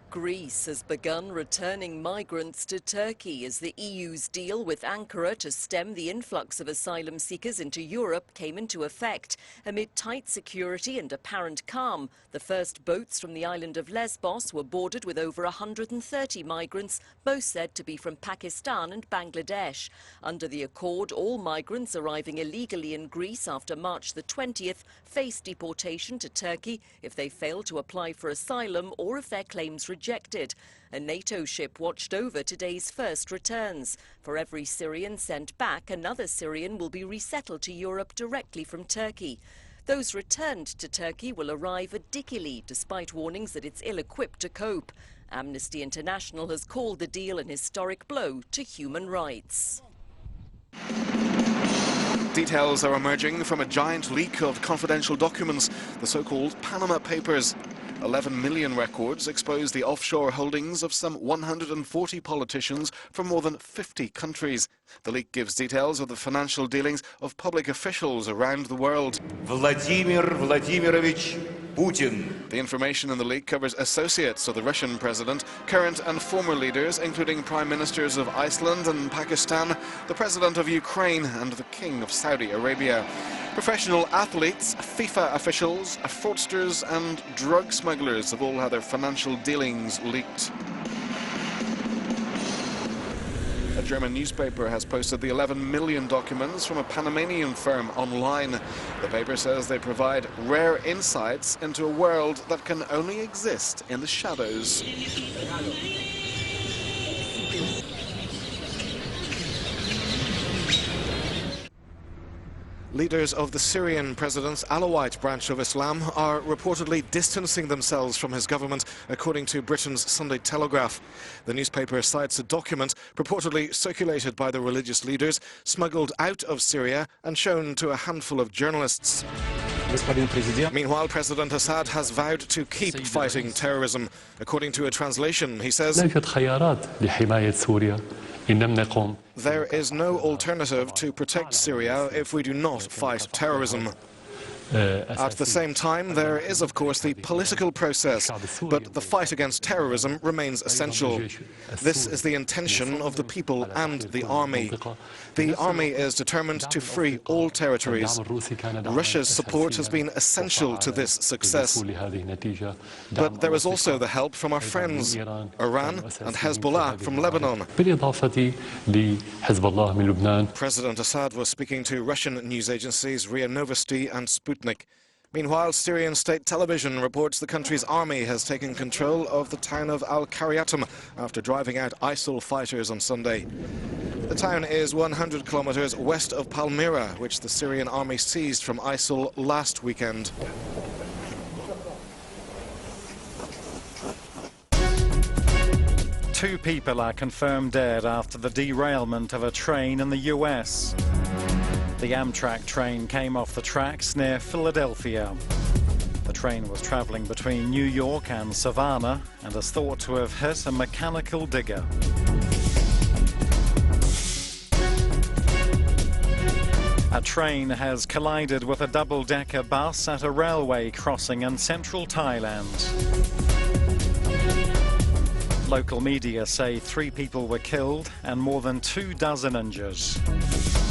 Greece has begun returning migrants to Turkey as the EU's deal with Ankara to stem the influx of asylum seekers into Europe came into effect. Amid tight security and apparent calm, the first boats from the island of Lesbos were boarded with over 130 migrants, most said to be from Pakistan and Bangladesh. Under the accord, all migrants arriving illegally in Greece after March the 20th face deportation to Turkey if they fail to apply for asylum or if their claims rejected. A NATO ship watched over today's first returns. For every Syrian sent back, another Syrian will be resettled to Europe directly from Turkey. Those returned to Turkey will arrive at Dikili, despite warnings that it's ill-equipped to cope. Amnesty International has called the deal an historic blow to human rights. Details are emerging from a giant leak of confidential documents, the so-called Panama Papers. 11 million records expose the offshore holdings of some 140 politicians from more than 50 countries. The leak gives details of the financial dealings of public officials around the world. Vladimir Vladimirovich Putin. The information in the leak covers associates of the Russian president, current and former leaders, including prime ministers of Iceland and Pakistan, the president of Ukraine and the king of Saudi Arabia. Professional athletes, FIFA officials, fraudsters and drug smugglers have all had their financial dealings leaked. A German newspaper has posted the 11 million documents from a Panamanian firm online. The paper says they provide rare insights into a world that can only exist in the shadows. Leaders of the Syrian president's Alawite branch of Islam are reportedly distancing themselves from his government, according to Britain's Sunday Telegraph. The newspaper cites a document purportedly circulated by the religious leaders, smuggled out of Syria and shown to a handful of journalists. Meanwhile, President Assad has vowed to keep fighting terrorism. According to a translation, he says, "There is no alternative to protect Syria if we do not fight terrorism." At the same time, there is, of course, the political process, but the fight against terrorism remains essential. This is the intention of the people and the army. The army is determined to free all territories. Russia's support has been essential to this success. But there is also the help from our friends, Iran and Hezbollah from Lebanon. President Assad was speaking to Russian news agencies RIA Novosti and Sputnik. Meanwhile, Syrian state television reports the country's army has taken control of the town of Al-Qaryatum after driving out ISIL fighters on Sunday. The town is 100 kilometers west of Palmyra, which the Syrian army seized from ISIL last weekend. Two people are confirmed dead after the derailment of a train in the US. The Amtrak train came off the tracks near Philadelphia. The train was traveling between New York and Savannah and is thought to have hit a mechanical digger. A train has collided with a double-decker bus at a railway crossing in central Thailand. Local media say 3 people were killed and more than 2 dozen injured.